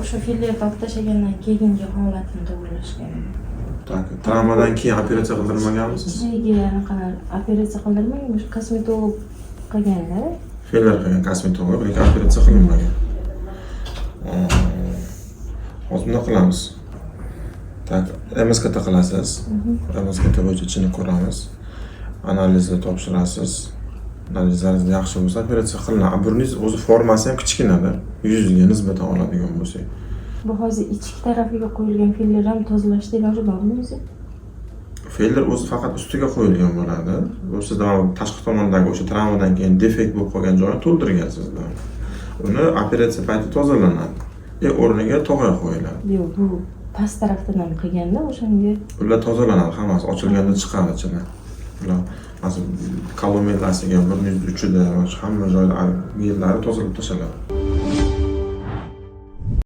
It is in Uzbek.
o'sha fillerni olib tashlagandan keyingi holatini to'g'rilashgan. Tak, travmadan keyin operatsiya qildirmaganmisiz? Ichiga anaqa operatsiya qildirmagan, o'sha kosmetolog qilganlar. Filler qilgan kosmetolog, lekin operatsiya qilinmagan. Hozir nima qilamiz? Tak, MSKT qilasiz. MSKT bo'yicha ichini ko'ramiz. Analizni topshirasiz. Analizlaringiz yaxshi bo'lsa operatsiya qilinadi. Burningiz o'zi formasi ham kichkinada, yuzga nisbatan oladigan bo'lsak. Bu hozir ichki tarafiga qo'yilgan filler ham tozalashda iloji bormi o'zi? Filler o'zi faqat ustiga qo'yilgan bo'ladi. O'sha tashqi tomondagi o'sha travmadan keyin defekt bo'lib qolgan joyni to'ldirgansizlar. Uni operatsiya payti tozalanadi. O'rniga tog'ay qo'yiladi. Yo'q, bu past tarafdan ham qilganda o'shanga ular tozalanadi, hammasi ochilganda chiqadi ichidan. Ular masalan, kolomellasiga, burningiz uchida, hamma joylari, yerlari tozalab tashaladi.